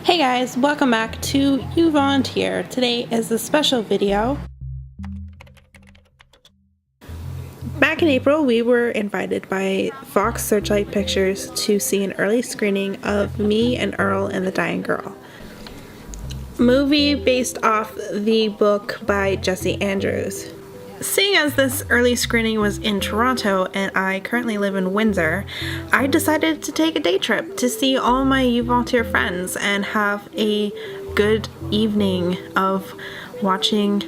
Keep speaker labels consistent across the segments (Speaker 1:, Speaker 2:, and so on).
Speaker 1: Hey guys, welcome back to YouVoluntear. Today is a special video. Back in April, we were invited by Fox Searchlight Pictures to see an early screening of Me and Earl and the Dying Girl. Movie based off the book by Jesse Andrews. Seeing as this early screening was in Toronto and I currently live in Windsor, I decided to take a day trip to see all my YouVoluntear friends and have a good evening of watching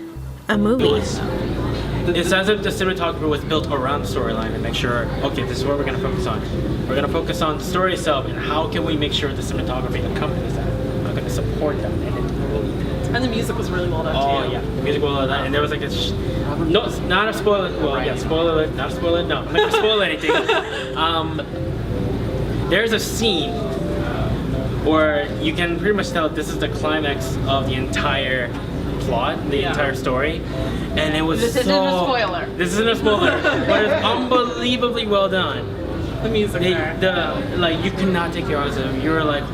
Speaker 1: a movie.
Speaker 2: It sounds like the cinematographer was built around the storyline and make sure, okay, this is what we're going to focus on. We're going to focus on the story itself and how can we make sure the cinematography accompanies that. We're going to support that.
Speaker 3: And the music was really well done too.
Speaker 2: Oh yeah, the music was well done, and there was like this. No, not a spoiler. Well, yeah, spoiler. Not a spoiler. No, I'm not gonna spoil anything. There's a scene where you can pretty much tell this is the climax of the entire plot, the entire story, and it was
Speaker 3: This isn't a spoiler.
Speaker 2: This isn't a spoiler, but it's unbelievably well done.
Speaker 3: The music
Speaker 2: Like you could not take your eyes off it. You were like,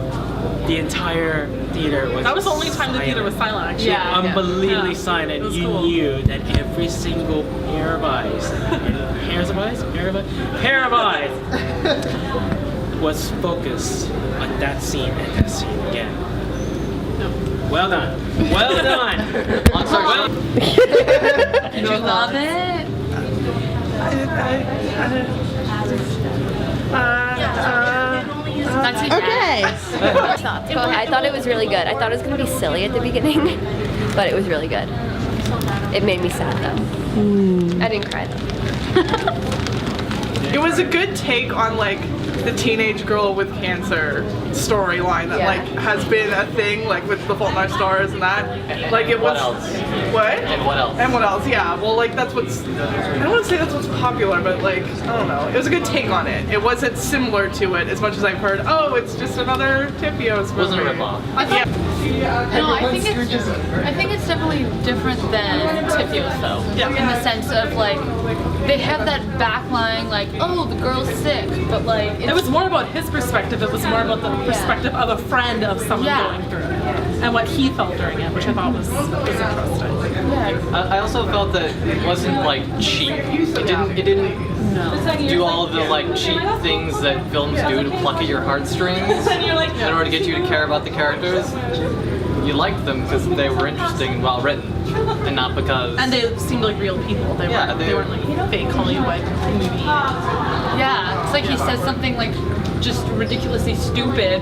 Speaker 2: the entire theater was.
Speaker 3: That was the only time the theater was silent, actually.
Speaker 2: Yeah, unbelievably silent. You knew that every single pair of eyes was focused on that scene and that scene again. Well done. Well done. I'm sorry.
Speaker 4: Did you love it?
Speaker 1: Okay.
Speaker 4: I thought it was really good. I thought it was going to be silly at the beginning, but it was really good. It made me sad though. I didn't cry though.
Speaker 3: It was a good take on like the teenage girl with cancer storyline that like has been a thing like with The Fault in Our Stars and that. Like it was. What?
Speaker 5: And what else?
Speaker 3: And what else? Yeah. Well, like that's what's. I don't want to say that's what's popular, but like I don't know. It was a good take on it. It wasn't similar to it as much as I've heard. Oh, it's just another Tipios movie.
Speaker 5: Wasn't a ripoff.
Speaker 6: No, I think it's definitely different than Tipios though.
Speaker 3: Yeah.
Speaker 6: In the sense of like they have that backline like, oh, the girl's sick, but like
Speaker 3: It was more about his perspective. It was more about the perspective of a friend of someone going through it, and what he felt during it, which I thought was interesting.
Speaker 5: I also felt that it wasn't like cheap. It didn't do all of the like cheap things that films do to pluck at your heartstrings in order to get you to care about the characters. You liked them because they were interesting and well written, and not because.
Speaker 3: And they seemed like real people. They weren't like fake Hollywood movie.
Speaker 6: yeah, it's like he says something like just ridiculously stupid,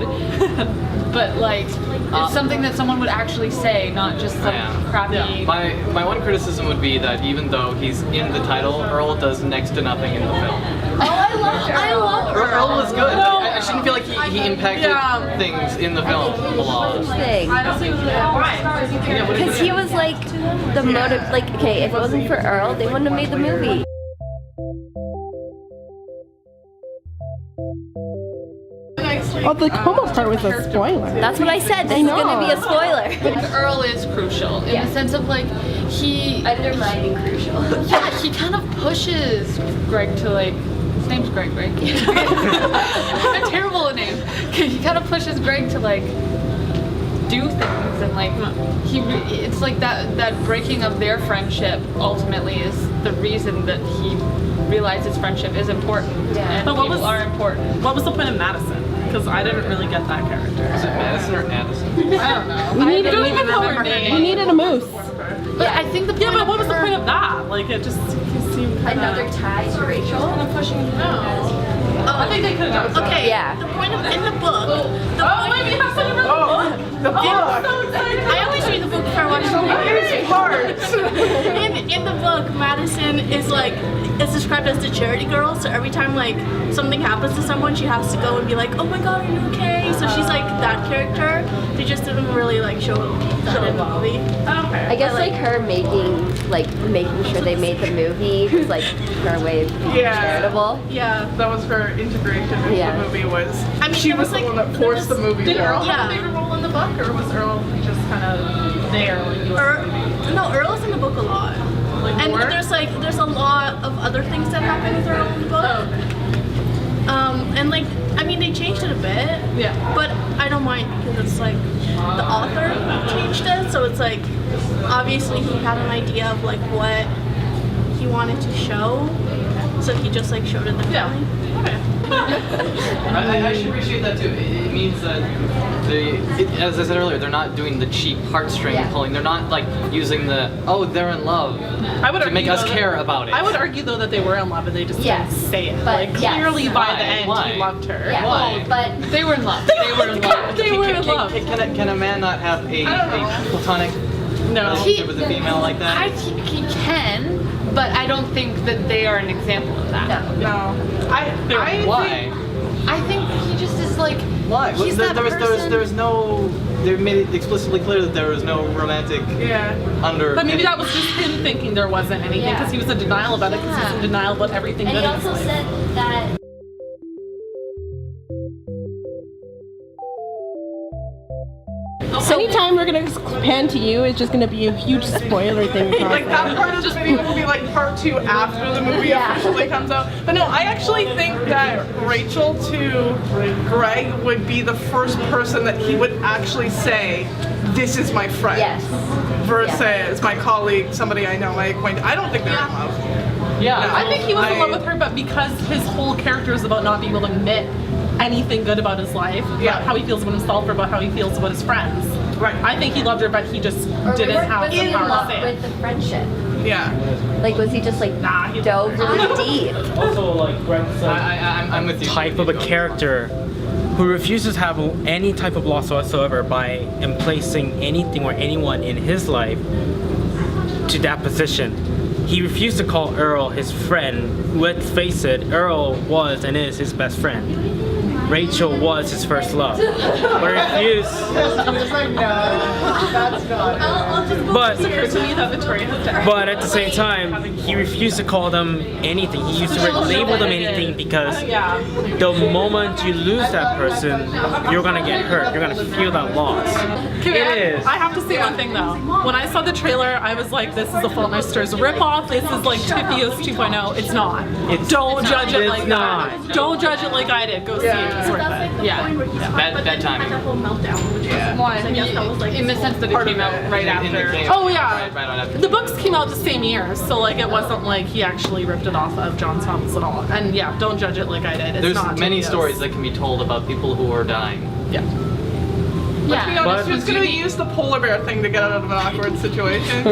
Speaker 6: but like it's something that someone would actually say, not just some crappy.
Speaker 5: My one criticism would be that even though he's in the title, Earl does next to nothing in the film.
Speaker 6: I love
Speaker 5: Earl was good. I shouldn't feel like he impacted things in the film a lot.
Speaker 4: Thing. Because he was like the motive. Like, okay, if it wasn't for Earl, they wouldn't have made the movie.
Speaker 1: Oh, the coma part was a spoiler.
Speaker 4: That's what I said. This is going to be a spoiler.
Speaker 6: But Earl is crucial in the sense of like he
Speaker 4: Undermining crucial.
Speaker 6: Yeah, he kind of pushes Greg to like. His name's Greg, right? I'm terrible at names. He kind of pushes Greg to like do things and like it's like that breaking of their friendship ultimately is the reason that he realizes friendship is important and
Speaker 3: But
Speaker 6: people are important.
Speaker 3: What was the point of Madison? Because I didn't really get that character.
Speaker 5: Is it Madison or Addison?
Speaker 6: I don't know.
Speaker 3: I don't even remember her name.
Speaker 1: We needed a moose.
Speaker 6: But I think the point
Speaker 3: But what was
Speaker 6: of
Speaker 3: the
Speaker 6: her-
Speaker 3: point of that? Like it just seemed kind
Speaker 4: Another tie to Rachel.
Speaker 3: I think they could have done that.
Speaker 7: Okay.
Speaker 4: Yeah.
Speaker 7: The point of in the book.
Speaker 3: Maybe you have something about the book.
Speaker 7: I always read the book before I watch the movie. In the book, Madison is like described as the charity girl. So every time like something happens to someone, she has to go and be like, "Oh my God, are you okay?" So she's like that character. They just didn't really like show that in the movie.
Speaker 4: I guess like her making sure they made the movie was like her way of being charitable.
Speaker 7: Yeah.
Speaker 3: That was her integration into the movie.
Speaker 7: I mean,
Speaker 3: She
Speaker 7: it
Speaker 3: was
Speaker 7: was
Speaker 3: the
Speaker 7: like-
Speaker 3: one that forced the movie. Did Earl
Speaker 7: have
Speaker 3: have a bigger role in the book, or was Earl just kind of there when he was?
Speaker 7: No, Earl's in the book a lot.
Speaker 3: Like
Speaker 7: And
Speaker 3: more?
Speaker 7: there's a lot of other things that happen with Earl in the book. And like, I mean, they changed it a bit.
Speaker 3: Yeah.
Speaker 7: But I don't mind because it's like the author changed it, so it's like obviously he had an idea of like what he wanted to show, so he just like showed it the family.
Speaker 5: I actually appreciate that too. It means that as I said earlier, they're not doing the cheap heartstring pulling. They're not like using the they're in love to make us care about it.
Speaker 3: I would argue though that they were in love and they just didn't say it.
Speaker 4: But
Speaker 3: Like clearly by the end
Speaker 5: Why?
Speaker 3: he loved her.
Speaker 4: Yeah.
Speaker 5: Why?
Speaker 4: But
Speaker 6: They were in love. They were in love.
Speaker 3: They were in love.
Speaker 5: Can a man not have a platonic
Speaker 3: No.
Speaker 5: relationship with a female like that?
Speaker 6: I think he can, but I don't think that they are an example of that.
Speaker 3: No.
Speaker 5: Why?
Speaker 6: I think he just is like.
Speaker 5: Why?
Speaker 6: He's that person.
Speaker 5: There was no. They made it explicitly clear that there was no romantic under.
Speaker 3: But maybe that was just him thinking there wasn't anything because he was in denial about it because he was in denial about everything
Speaker 4: and
Speaker 3: good
Speaker 4: he
Speaker 3: in his
Speaker 4: also
Speaker 3: life.
Speaker 4: said that.
Speaker 8: So anytime we're gonna pan to you, it's just gonna be a huge spoiler thing.
Speaker 3: Like that part of the video will be like part 2 after the movie officially comes out. But no, I actually think that Rachel to Greg would be the first person that he would actually say, "This is my friend,"
Speaker 4: Yes.
Speaker 3: versus my colleague, somebody I know, my acquaintance. I don't think they're in love.
Speaker 5: Yeah.
Speaker 3: No.
Speaker 9: I think he was in love with her, but because his whole character is about not being able to admit anything good about his life, about how he feels about himself or about how he feels about his friends.
Speaker 3: Right.
Speaker 9: I think he loved her, but he just
Speaker 4: Or
Speaker 9: didn't have
Speaker 4: was
Speaker 9: the
Speaker 4: he in
Speaker 9: power to
Speaker 4: love
Speaker 9: say
Speaker 4: with
Speaker 9: it.
Speaker 4: the friendship?
Speaker 3: Yeah.
Speaker 4: Like, was he just like dove really deep?
Speaker 2: Also, like Greg said,
Speaker 5: I'm with you.
Speaker 2: type of a character who refuses to have any type of loss whatsoever by emplacing anything or anyone in his life to that position. He refused to call Earl his friend. Let's face it, Earl was and is his best friend. Rachel was his first love. But refused. But at the same time, he refused to call them anything. He used to label them anything because the moment you lose that person, you're gonna get hurt. You're gonna feel that loss. It is.
Speaker 9: I have to say one thing though. When I saw the trailer, I was like, this is a Fault in Our Stars ripoff. This is like Tiffy's 2.0. It's not. Don't judge it like that. Don't judge it like I did. Go see it. It's worth it. Yeah.
Speaker 5: Bad timing.
Speaker 6: One, in the sense that it came out right after.
Speaker 9: Oh yeah.
Speaker 5: Right on after.
Speaker 9: The books came out the same year, so like it wasn't like he actually ripped it off of John's novels at all. And yeah, don't judge it like I did. It's
Speaker 5: There's
Speaker 9: not
Speaker 5: many
Speaker 9: Tiffy's.
Speaker 5: stories that can be told about people who are dying.
Speaker 9: Yeah.
Speaker 3: Let's be honest,
Speaker 2: But-
Speaker 3: who's gonna use the polar bear thing to get out of an awkward situation?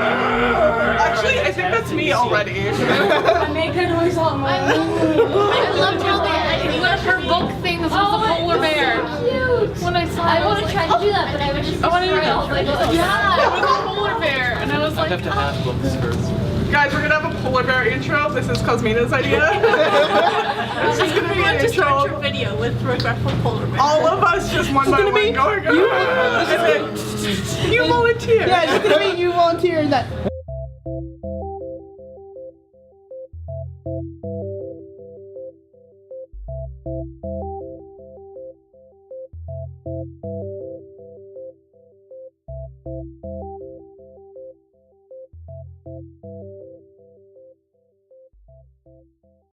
Speaker 3: Actually, I think that's me already.
Speaker 6: I loved how one of her book things was a polar bear.
Speaker 4: Cute.
Speaker 6: When I saw it,
Speaker 4: I want to try to do that, but I would just.
Speaker 6: I wanted to
Speaker 4: destroy all my books.
Speaker 6: Yeah, it was a polar bear, and I was
Speaker 5: I
Speaker 6: like,
Speaker 5: have to have books first.
Speaker 3: Guys, we're gonna have a polar bear intro. This is Cosmina's idea. This is gonna be an
Speaker 7: To start
Speaker 3: intro.
Speaker 7: your video with regretful polar bear.
Speaker 3: All of us just one by one going, and then you volunteer.
Speaker 8: Yeah, it's gonna be you volunteer that.